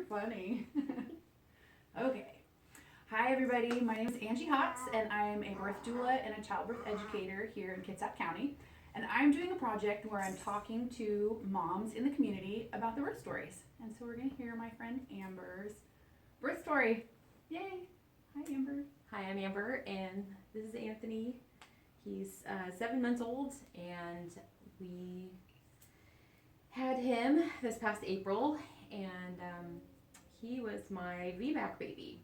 You're funny. Okay. Hi, everybody. My name is Angie Hotz, and I'm a birth doula and a childbirth educator here in Kitsap County. And I'm doing a project where I'm talking to moms in the community about their birth stories. And so we're going to hear my friend Amber's birth story. Yay. Hi, Amber. Hi, I'm Amber, and this is Anthony. He's 7 months old, and we had him this past April, and he was my VBAC baby.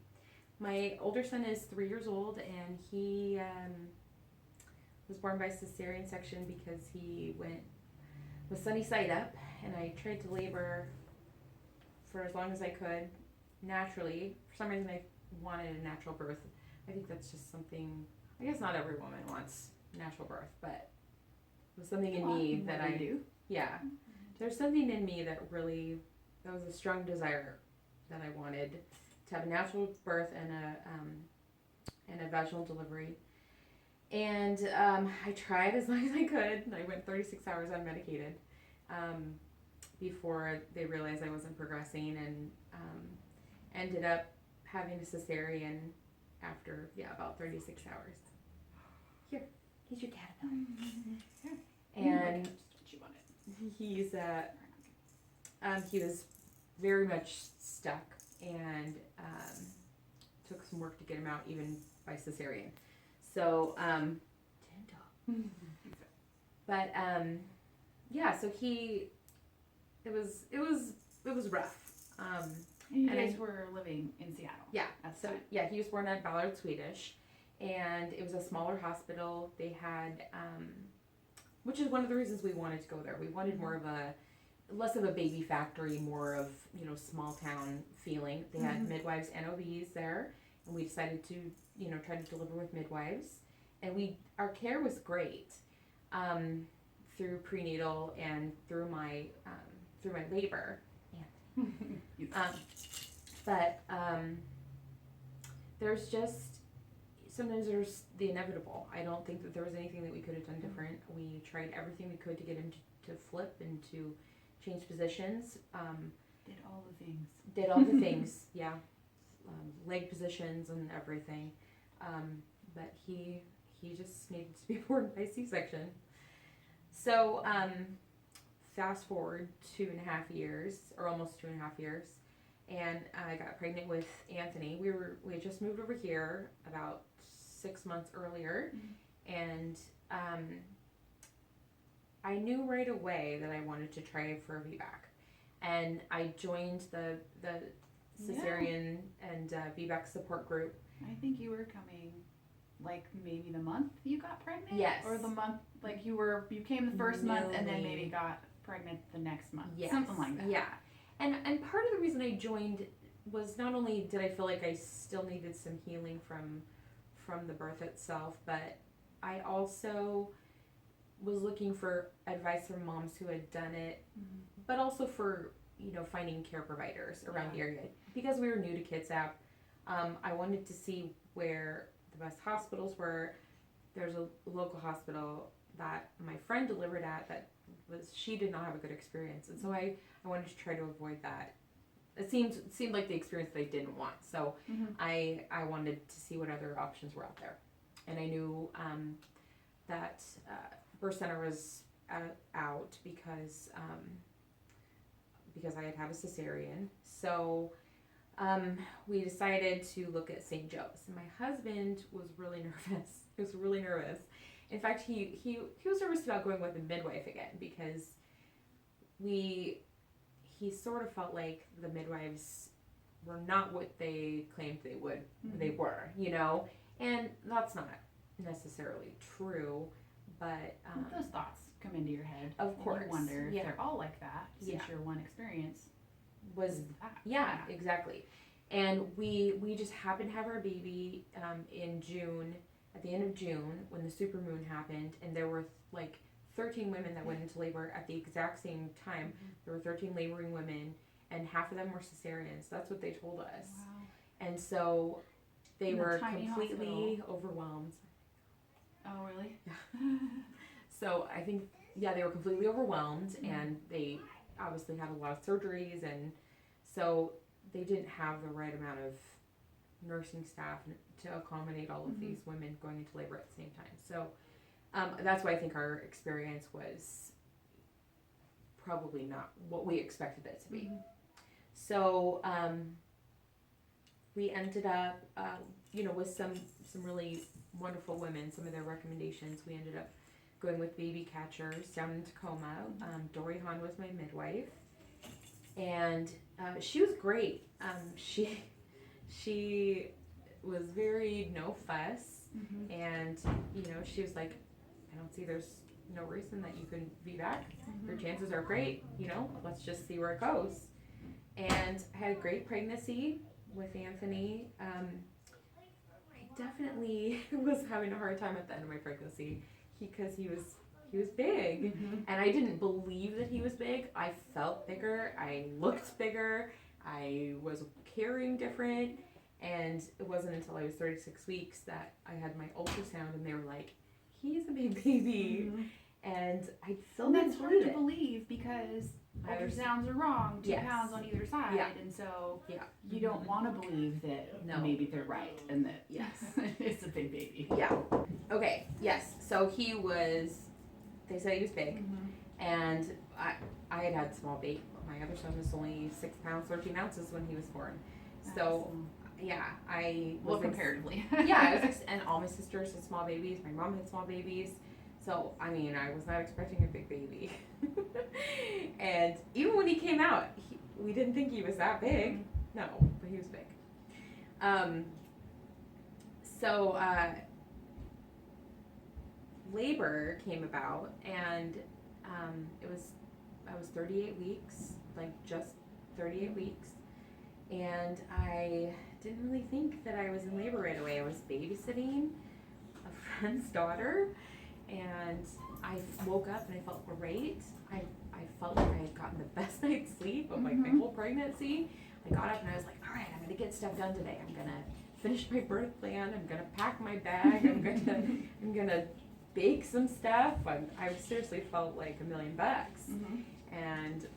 My older son is 3 years old, and he was born by cesarean section because he was sunny side up, and I tried to labor for as long as I could naturally. For some reason, I wanted a natural birth. I think that's just something, I guess not every woman wants natural birth, but it was something in me that I do. Yeah. There's something in me that was a strong desire that I wanted to have a natural birth and a vaginal delivery. And I tried as long as I could. I went 36 hours unmedicated before they realized I wasn't progressing, and ended up having a cesarean after, about 36 hours. Here, here's your caterpillar. And he was very much stuck, and took some work to get him out, even by cesarean. So, but so it was rough. You guys were living in Seattle. Yeah. He was born at Ballard, Swedish, and it was a smaller hospital. They had, which is one of the reasons we wanted to go there. We wanted more of less of a baby factory, more of, small town feeling. They had midwives and OBs there, and we decided to, try to deliver with midwives. And our care was great, through prenatal and through my labor. But sometimes there's the inevitable. I don't think that there was anything that we could have done different. We tried everything we could to get him to flip and to change positions. Did all the things. Did all the things, yeah. Leg positions and everything. But he just needed to be born by C-section. So, fast forward 2.5 years, or almost 2.5 years, and I got pregnant with Anthony. We had just moved over here about 6 months earlier, and I knew right away that I wanted to try for a VBAC, and I joined the cesarean and VBAC support group. I think you were coming, like, maybe the month you got pregnant. Yes. Or the month, like, you came the first month and then maybe got pregnant the next month. Yes. Something like that. Yeah. And part of the reason I joined was not only did I feel like I still needed some healing from the birth itself, but I also was looking for advice from moms who had done it, but also for, finding care providers around the area. Because we were new to Kitsap, I wanted to see where the best hospitals were. There's a local hospital that my friend delivered at she did not have a good experience, and so I wanted to try to avoid that. It seemed like the experience that I didn't want, so I wanted to see what other options were out there, and I knew that birth center was out because I had a cesarean. So we decided to look at St. Joe's, and my husband was really nervous. He was really nervous. In fact, he was nervous about going with a midwife again, because he sort of felt like the midwives were not what they claimed they were, and that's not necessarily true, but those thoughts come into your head. Of course. You wonder if they're all like that, since your one experience was that. Yeah, exactly. And we just happened to have our baby in June, at the end of June, when the supermoon happened, and there were like 13 women that went into labor at the exact same time. There were 13 laboring women, and half of them were cesareans. That's what they told us. Wow. And so they were hospital. completely overwhelmed. Oh, really? Yeah. So I think, they were completely overwhelmed, and they obviously had a lot of surgeries, and so they didn't have the right amount of nursing staff to accommodate all of these women going into labor at the same time. So that's why I think our experience was probably not what we expected it to be. So we ended up, with some really wonderful women, some of their recommendations, we ended up going with baby catchers down in Tacoma. Doris Hahn was my midwife, and she was great. She was very no fuss, and she was like, I don't see there's no reason that you couldn't VBAC. Your chances are great. Let's just see where it goes. And I had a great pregnancy with Anthony. I definitely was having a hard time at the end of my pregnancy because he was big, and I didn't believe that he was big. I felt bigger. I looked bigger. I was carrying different, and it wasn't until I was 36 weeks that I had my ultrasound, and they were like, "He's a big baby," and I still didn't that's hard believe to it. believe because ultrasounds are wrong, 2 pounds on either side, and so you don't want to believe that maybe they're right and that it's a big baby. Yeah. Okay. Yes. So they said he was big, and I had small baby. My other son was only 6 pounds 13 ounces when he was born. So I was comparatively. and all my sisters had small babies. My mom had small babies. So, I was not expecting a big baby. And even when he came out, we didn't think he was that big. No, but he was big. Labor came about, and I was 38 weeks, like just 38 weeks. And I didn't really think that I was in labor right away. I was babysitting a friend's daughter. And I woke up and I felt great. I felt like I had gotten the best night's sleep of my whole pregnancy. I got up and I was like, all right, I'm going to get stuff done today. I'm going to finish my birth plan. I'm going to pack my bag. I'm going to bake some stuff. I seriously felt like $1,000,000. And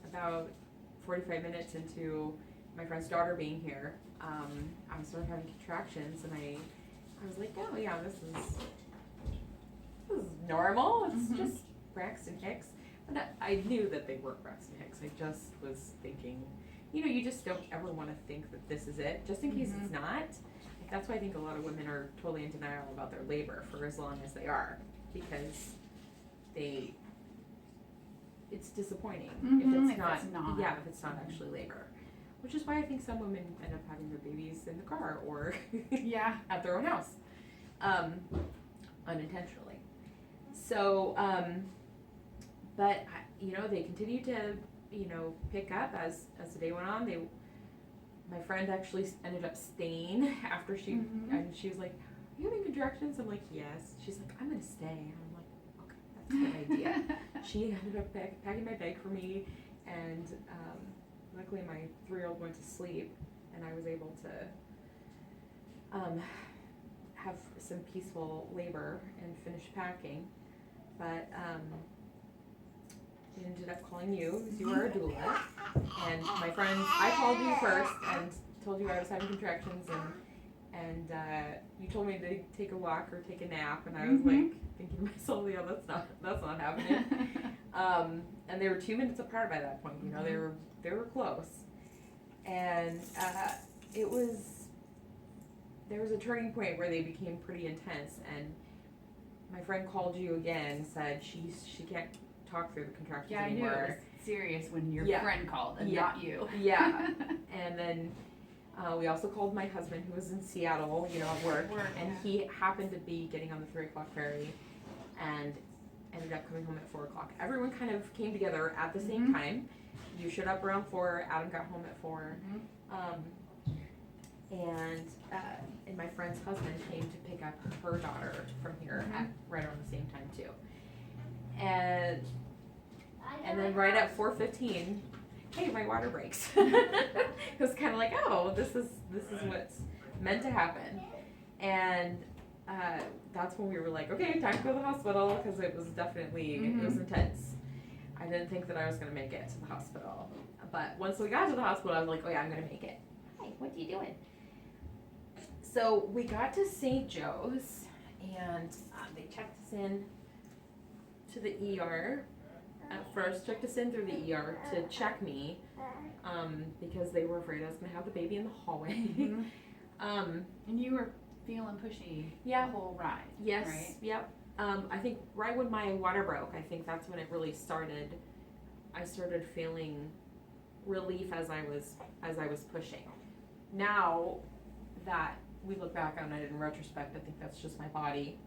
about 45 minutes into my friend's daughter being here, I started having contractions, and I was like, oh yeah, this is normal. It's just Braxton Hicks. But I knew that they weren't Braxton Hicks. I just was thinking, you just don't ever want to think that this is it, just in case it's not. That's why I think a lot of women are totally in denial about their labor for as long as they are, because it's disappointing if it's not actually labor. Which is why I think some women end up having their babies in the car or at their own house, unintentionally. So, but they continued to pick up as the day went on. My friend actually ended up staying after she and she was like, "Are you having contractions?" I'm like, "Yes." She's like, "I'm gonna stay." And I'm like, "Okay, that's a good idea." She ended up packing my bag for me, and luckily my 3-year-old went to sleep, and I was able to have some peaceful labor and finish packing. But I ended up calling you because you were a doula, and my friend, I called you first and told you I was having contractions, and you told me to take a walk or take a nap, and I was like thinking to myself, yeah, that's not happening. And they were 2 minutes apart by that point. They were close, and there was a turning point where they became pretty intense, and my friend called you again and said she can't talk through the contractions anymore. Yeah, I knew it was serious when your friend called and not you. Yeah. And then we also called my husband, who was in Seattle, at work, and he happened to be getting on the 3 o'clock ferry and ended up coming home at 4 o'clock. Everyone kind of came together at the same time. You showed up around 4, Adam got home at 4. And my friend's husband came to pick up her daughter from here at right around the same time too. And then right at 4:15, hey, my water breaks. It was kind of like, oh, this is what's meant to happen. And that's when we were like, okay, time to go to the hospital, because it was definitely it was intense. I didn't think that I was going to make it to the hospital. But once we got to the hospital, I was like, oh yeah, I'm going to make it. Hi, what are you doing? So we got to St. Joe's, and they checked us in to the ER. At first, checked us in through the ER to check me, because they were afraid I was going to have the baby in the hallway. Mm-hmm. And you were feeling pushy the whole ride, yes, right? Yep. I think right when my water broke, I think that's when it really started. I started feeling relief as I was pushing. Now that we look back on it in retrospect, I think that's just my body,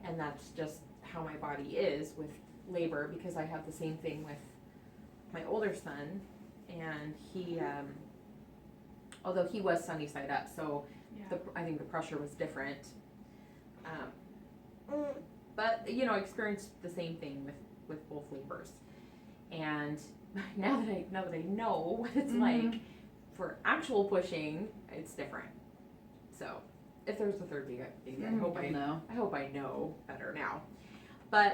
and that's just how my body is with labor, because I have the same thing with my older son, and he, although he was sunny side up, so I think the pressure was different. But you know, I experienced the same thing with both labors, and now that I know what it's like for actual pushing, it's different. So if there's a third baby, I hope I know better now. But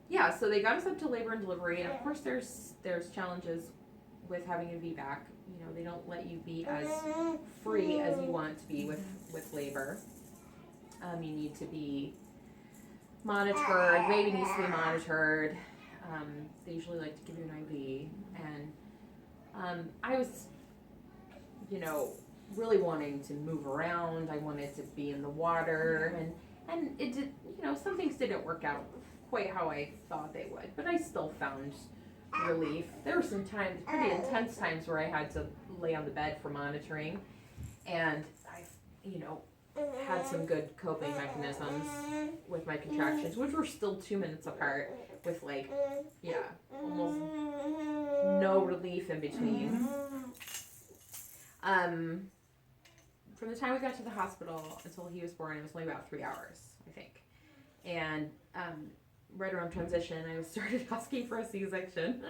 yeah, so they got us up to labor and delivery, and of course there's challenges with having a VBAC. You know, they don't let you be as free as you want to be with labor. You need to be monitored. Baby needs to be monitored. They usually like to give you an IV, and I was, you know, really wanting to move around. I wanted to be in the water, and it did. You know, some things didn't work out quite how I thought they would, but I still found relief. There were some times, pretty intense times, where I had to lay on the bed for monitoring, and I, you know, had some good coping mechanisms with my contractions, which were still 2 minutes apart, with like, almost no relief in between. From the time we got to the hospital until he was born, it was only about 3 hours, I think. And right around transition, I started asking for a C-section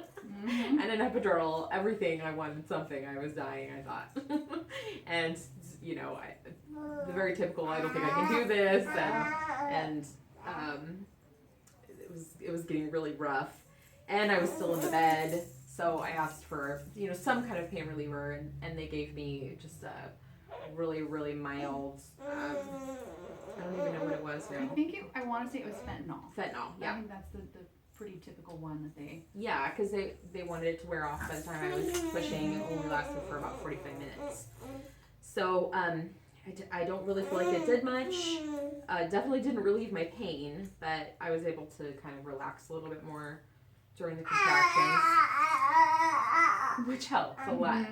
and an epidural. Everything. I wanted something. I was dying, I thought. And, you know, the very typical, I don't think I can do this. And it was getting really rough. And I was still in the bed. So I asked for, you know, some kind of pain reliever, and they gave me just a really, really mild, I don't even know what it was now. I want to say it was fentanyl. Fentanyl, yeah. I think that's the pretty typical one that they... Yeah, because they wanted it to wear off by the time I was pushing. It only lasted for about 45 minutes. So I don't really feel like it did much. Definitely didn't relieve my pain, but I was able to kind of relax a little bit more during the contractions, which helped a lot.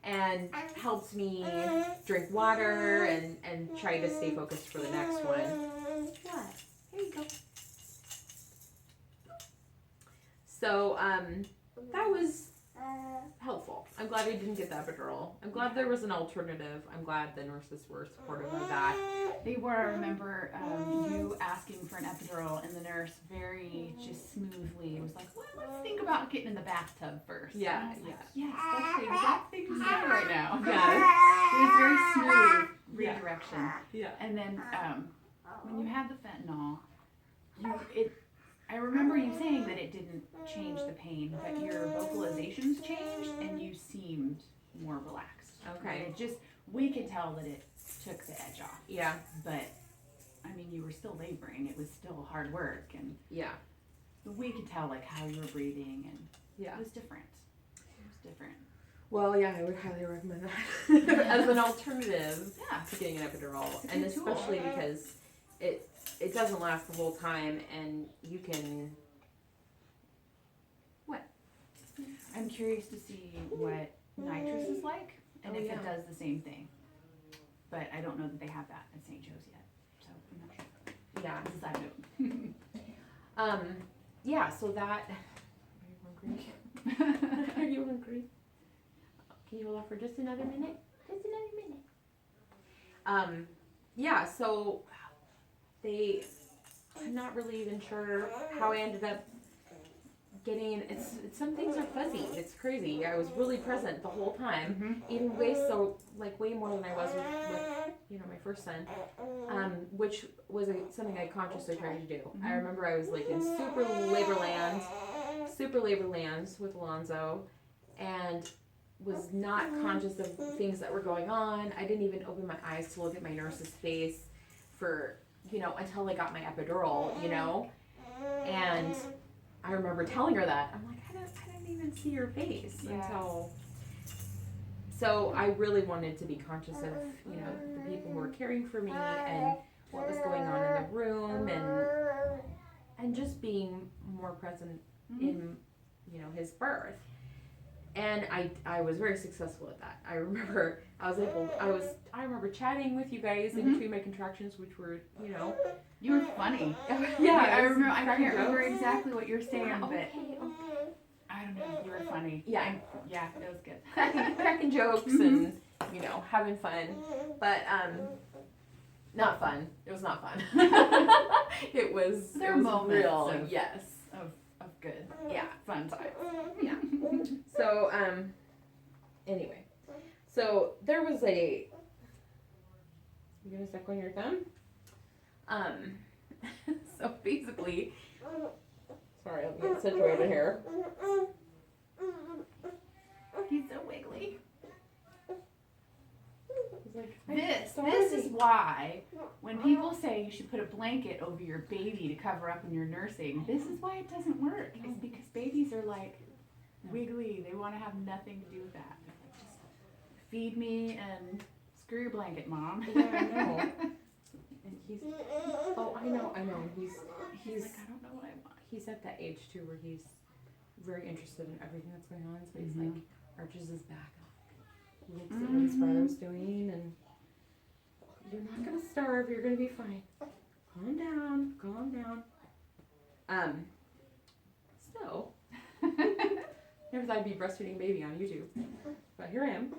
And helped me drink water and try to stay focused for the next one. What? Here you go. So that was helpful. I'm glad I didn't get the epidural. I'm glad there was an alternative. I'm glad the nurses were supportive of that. They were. I remember you asking for an epidural, and the nurse very just smoothly was like, well, let's think about getting in the bathtub first. Yeah, yeah. Like, yes, that's the exact thing to say right now. Yeah. It was very smooth redirection. Yeah. And then when you had the fentanyl, I remember you saying that it didn't change the pain, but your vocalizations changed and you seemed more relaxed. Okay. And we could tell that it took the edge off. Yeah. But, I mean, you were still laboring. It was still hard work. And we could tell, like, how you were breathing, and it was different. It was different. Well, yeah, I would highly recommend that as an alternative to getting an epidural. And especially because it doesn't last the whole time, and you can... What? I'm curious to see what nitrous is like, and if it does the same thing. But I don't know that they have that at St. Joe's yet, so I'm not sure. Yeah. This is side note. Yeah, so that... Are you hungry? Are you hungry? Can you hold off for just another minute? Just another minute. Yeah, so I'm not really even sure how I ended up getting, some things are fuzzy. It's crazy. I was really present the whole time, even way more than I was with my first son, which was something I consciously tried to do. I remember I was like in super labor land, super labor lands with Alonzo and was not conscious of things that were going on. I didn't even open my eyes to look at my nurse's face for, until I got my epidural, And I remember telling her that. I'm like, I didn't even see your face until... So I really wanted to be conscious of, the people who were caring for me and what was going on in the room and just being more present in, his birth. And I was very successful at that. I remember I remember chatting with you guys in between my contractions, which were, You were funny. Yeah, I remember. I can't remember exactly what you're saying, but okay. I don't know. You were funny. Yeah. Yeah, it was good. cracking jokes and, having fun. But, not fun. It was not fun. It was, there it was moments real. of, yes. Of good. Yeah. Fun times. Yeah. So, anyway. So, there was you gonna suck on your thumb? So basically, sorry, I'm getting situated here. He's so wiggly. He's like, This is why when people say you should put a blanket over your baby to cover up when you're nursing, this is why it doesn't work. It's because babies are like wiggly. They want to have nothing to do with that. They're like, just feed me and screw your blanket, Mom. Yeah, I know. And he's, I know. He's like, I don't know what I want. He's at that age too where he's very interested in everything that's going on. So he's like arches his back up, looks at what his brother's doing, and you're not gonna starve. You're gonna be fine. Calm down. So never thought I'd be breastfeeding a baby on YouTube, but here I am.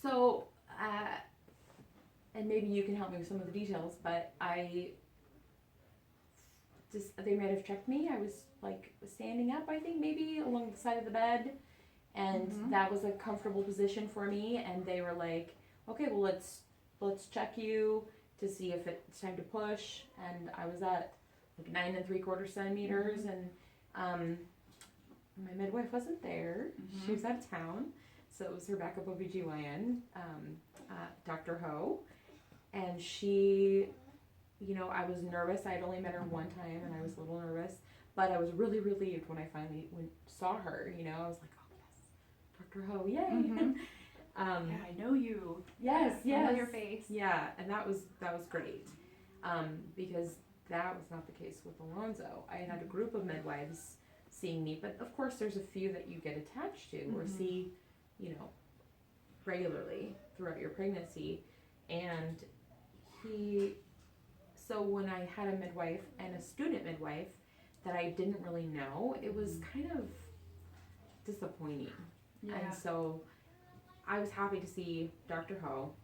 So and maybe you can help me with some of the details, but they might have checked me. I was like standing up, I think, maybe along the side of the bed, and that was a comfortable position for me. And they were like, "Okay, well let's check you to see if it's time to push." And I was at like 9 3/4 centimeters, and my midwife wasn't there. She was out of town, so it was her backup OBGYN, Dr. Ho, and she. I was nervous. I had only met her one time, and I was a little nervous. But I was really relieved when I finally saw her. I was like, "Oh yes, Dr. Ho, yay!" Yeah, I know you. Yes. I know your face. Yeah, and that was great, because that was not the case with Alonzo. I had a group of midwives seeing me, but of course, there's a few that you get attached to or see, regularly throughout your pregnancy, and So when I had a midwife and a student midwife that I didn't really know, it was kind of disappointing. Yeah. And so I was happy to see Dr. Ho,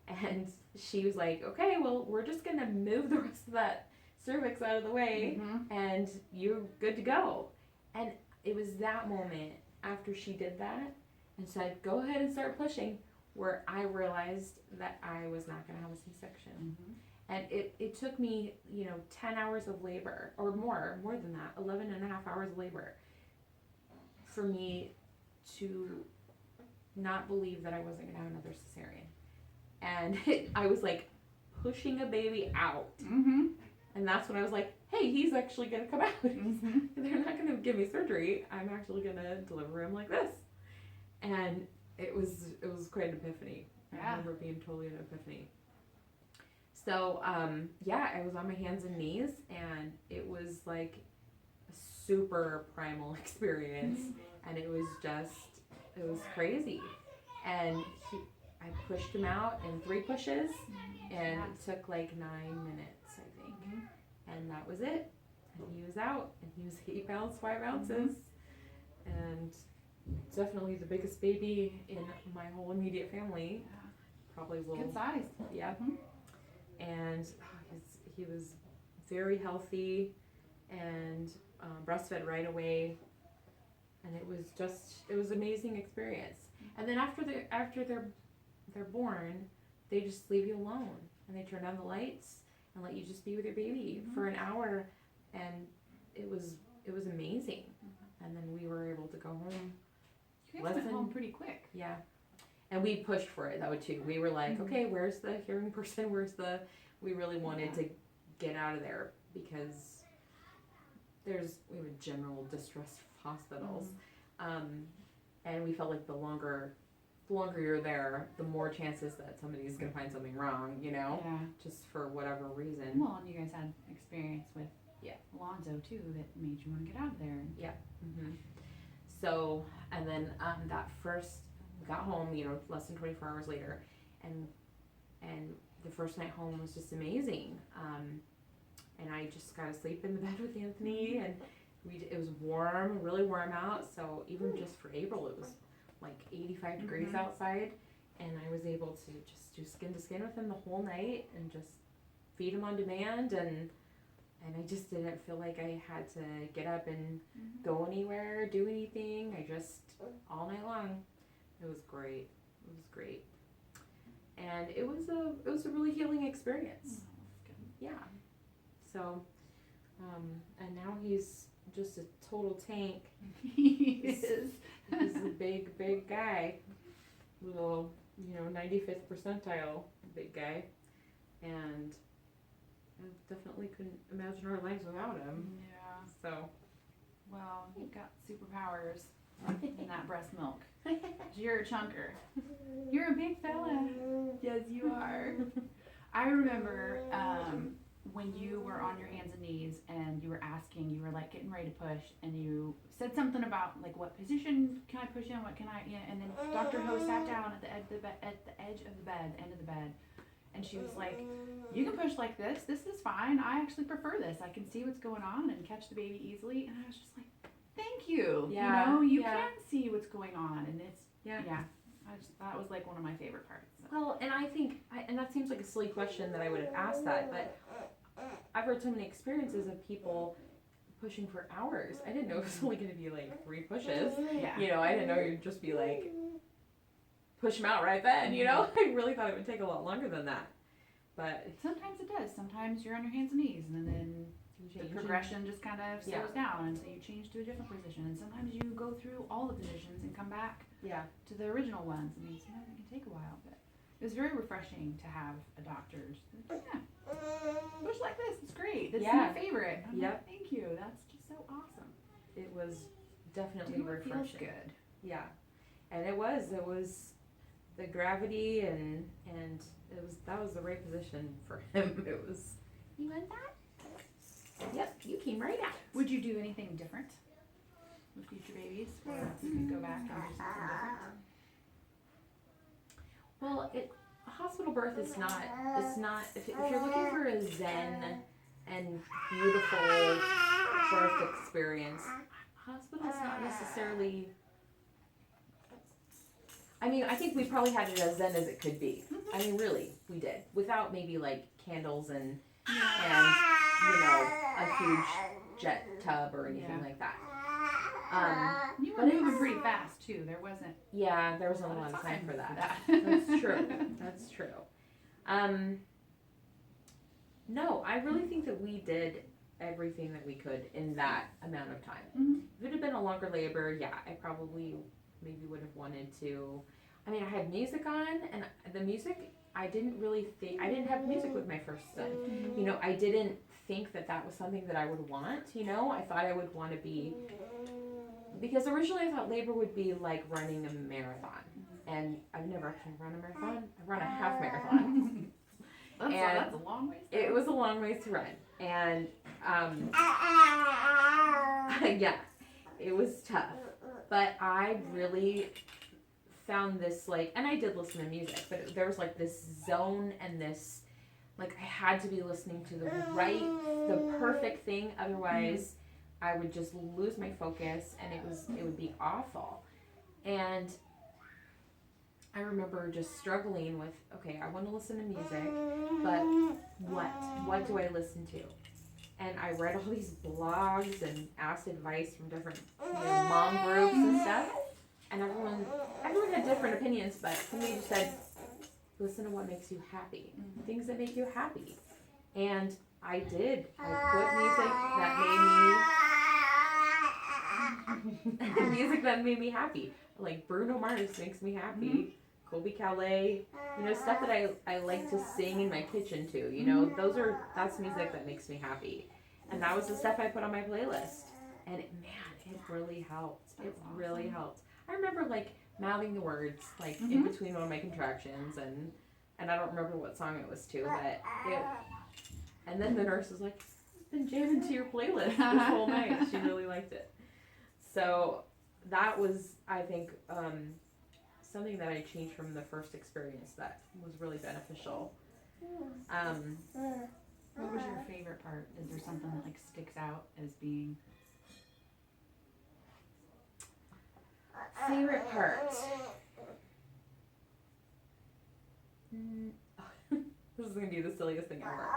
and she was like, "Okay, well, we're just going to move the rest of that cervix out of the way, and you're good to go." And it was that moment after she did that and said, "Go ahead and start pushing," where I realized that I was not going to have a C-section. And it took me, 10 hours of labor, or more than that, 11 and a half hours of labor, for me to not believe that I wasn't going to have another cesarean. And I was like pushing a baby out. And that's when I was like, hey, he's actually going to come out. They're not going to give me surgery. I'm actually going to deliver him like this. And it was quite an epiphany. I remember being totally an epiphany. So, I was on my hands and knees, and it was like a super primal experience, and it was crazy. And I pushed him out in 3 pushes, and it took like 9 minutes, I think. And that was it. And he was out, and he was 8 pounds, 5 ounces, and definitely the biggest baby in my whole immediate family. Probably a little... Good size. Yeah. And he was very healthy and breastfed right away, and it was an amazing experience. And then after they're born, they just leave you alone, and they turn on the lights and let you just be with your baby for an hour, and it was it was amazing. And then we were able to go home. You guys went home pretty quick. Yeah. And we pushed for it though too. We were like, okay, where's the hearing person? We really wanted to get out of there because we have a general distress hospitals. And we felt like the longer you're there, the more chances that somebody's going to find something wrong, Yeah. just for whatever reason. Well, and you guys had experience with Alonzo too that made you want to get out of there. Yeah. So, and then we got home, less than 24 hours later, and the first night home was just amazing. And I just got to sleep in the bed with Anthony, and it was warm, really warm out, so even just for April, it was like 85 degrees outside, and I was able to just do skin to skin with him the whole night and just feed him on demand, and I just didn't feel like I had to get up and go anywhere, do anything. I just, all night long. It was great. And it was a really healing experience. Yeah. So, and now he's just a total tank. He is. He's a big guy. Little, 95th percentile big guy. And I definitely couldn't imagine our lives without him. Yeah. So. Well, you've got superpowers in that breast milk. You're a chunker. You're a big fella. Yes, you are. I remember when you were on your hands and knees and you were like getting ready to push, and you said something about like, what position can I push in? What can I? And then Dr. Ho sat down at the edge of the bed, and she was like, "You can push like this. This is fine. I actually prefer this. I can see what's going on and catch the baby easily." And I was just like, "Thank you. Yeah. You can see what's going on," and it's that was like one of my favorite parts. So. Well, and I think, and that seems like a silly question that I would have asked that, but I've heard so many experiences of people pushing for hours. I didn't know it was only going to be like 3 pushes. Yeah. I didn't know you'd just be like, push them out right then, I really thought it would take a lot longer than that. But sometimes it does. Sometimes you're on your hands and knees, and then the progression just kind of slows down, and so you change to a different position. And sometimes you go through all the positions and come back to the original ones. I mean, sometimes it can take a while, but it was very refreshing to have a doctor's. Push like this. It's great. This is my favorite. I'm like, thank you. That's just so awesome. It was definitely refreshing. Feels good. Yeah, and it was the gravity and that was the right position for him. It was. You want that? Yep, you came right out. Would you do anything different with future babies, or if you could go back and do something different? Well, a hospital birth is not. It's not. If you're looking for a zen and beautiful birth experience, hospital's not necessarily. I mean, I think we probably had it as zen as it could be. I mean, really, we did, without maybe like candles and a huge jet tub or anything like that. You were moving pretty fast too. There wasn't. Yeah, there wasn't a lot of time for that. That's true. No, I really think that we did everything that we could in that amount of time. If it had been a longer labor, I probably maybe would have wanted to. I mean, I had music on, and the music, I didn't have music with my first son. I didn't think that was something that I would want, I thought I would want to be, because originally I thought labor would be like running a marathon, and I've never actually run a marathon. I've run a half marathon. That's a long ways to run. It was a long ways to run, and it was tough, but I really found this, and I did listen to music, but there was this zone and this, I had to be listening to the perfect thing, otherwise I would just lose my focus, and it would be awful. And I remember just struggling with, okay, I want to listen to music, but what do I listen to? And I read all these blogs and asked advice from different mom groups and stuff. And everyone had different opinions, but somebody just said, listen to what makes you happy. Things that make you happy. And I did. I put music that made me Music that made me happy. Like Bruno Mars makes me happy. Colby Calais, stuff that I like to sing in my kitchen too. That's music that makes me happy. And that was the stuff I put on my playlist. And it really helped. It really helped. I remember like mouthing the words like in between one of my contractions, and I don't remember what song it was to, but and then the nurse was like, "I've been jamming to your playlist this whole night." She really liked it. So that was, I think, something that I changed from the first experience that was really beneficial. What was your favorite part? Is there something that like sticks out as being favorite part? This is going to be the silliest thing ever.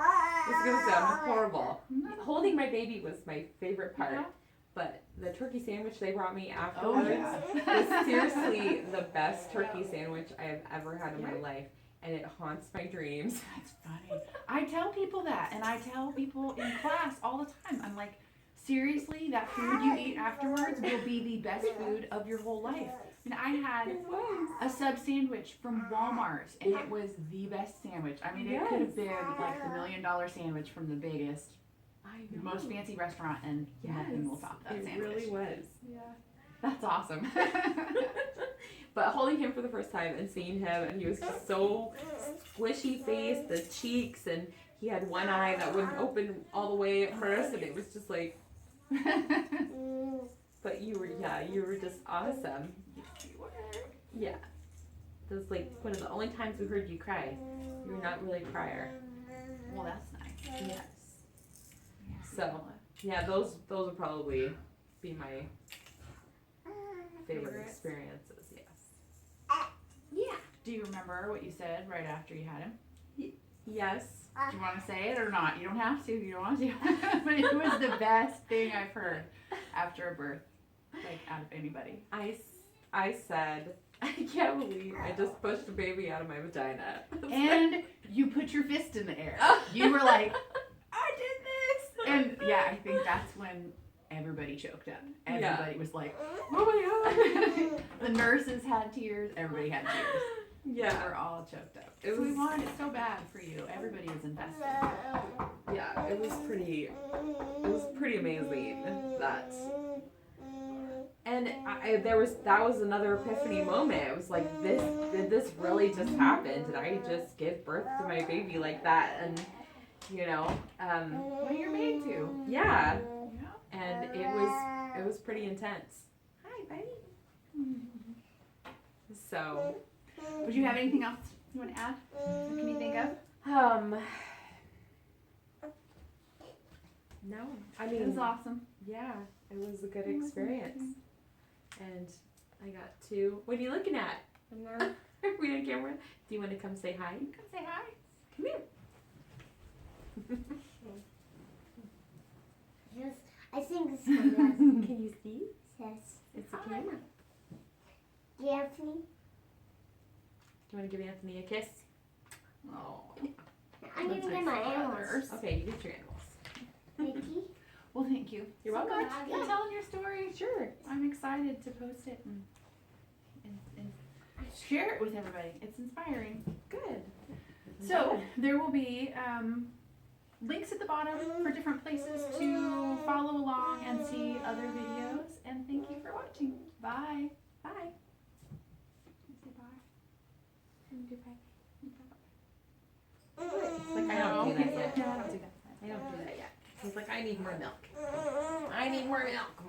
This is going to sound horrible. Holding my baby was my favorite part. But the turkey sandwich they brought me afterwards was seriously the best turkey sandwich I have ever had in my life. And it haunts my dreams. That's funny. I tell people that, and I tell people in class all the time. I'm like, seriously, that food you eat afterwards will be the best food of your whole life. And I had a sub sandwich from Walmart, and it was the best sandwich. I mean, it could have been like the $1 million sandwich from the biggest, most fancy restaurant, and nothing will top that sandwich. It really was. Yeah. That's awesome. But holding him for the first time and seeing him, and he was just so squishy faced, the cheeks, and he had one eye that wouldn't open all the way at first, and it was just like, but you were just awesome. Yes, you were. Yeah. That was like one of the only times we heard you cry. You're not really a crier. Well, that's nice. Yes. So, yeah, those would probably be my favorite experiences, yes. Yeah. Do you remember what you said right after you had him? Yes. Do you want to say it or not? You don't have to if you don't want to. But it was the best thing I've heard after a birth, like out of anybody. I said, I can't believe I just pushed a baby out of my vagina. And you put your fist in the air. You were like, I did this. And yeah, I think that's when everybody choked up. Everybody was like, oh my God. The nurses had tears. Everybody had tears. Yeah. We're all choked up. We wanted it so bad for you. Everybody is invested. Yeah, it was pretty amazing that. And that was another epiphany moment. It was like, did this really just happen? Did I just give birth to my baby like that? And, Well, you're made to. Yeah. And it was pretty intense. Hi, buddy. So. Would you have anything else you want to add? What can you think of? No. I mean, it was awesome. Yeah, it was a good experience. And I got to. What are you looking at? Are we on camera? Do you want to come say hi? You can say hi. Come here. Yes, I think it's fun. Can you see? Yes. It's a camera. Daphne. Do you want to give Anthony a kiss? Oh. I need to get my animals. Okay, you get your animals. Vicky. Well, thank you. You're so welcome. much for telling your story. Sure. I'm excited to post it and share it with everybody. It's inspiring. Good. So there will be links at the bottom for different places to follow along and see other videos. And thank you for watching. Bye. Bye. Say bye. It's like, I don't do that yet. I don't do that yet. He's like, I need more milk. I need more milk.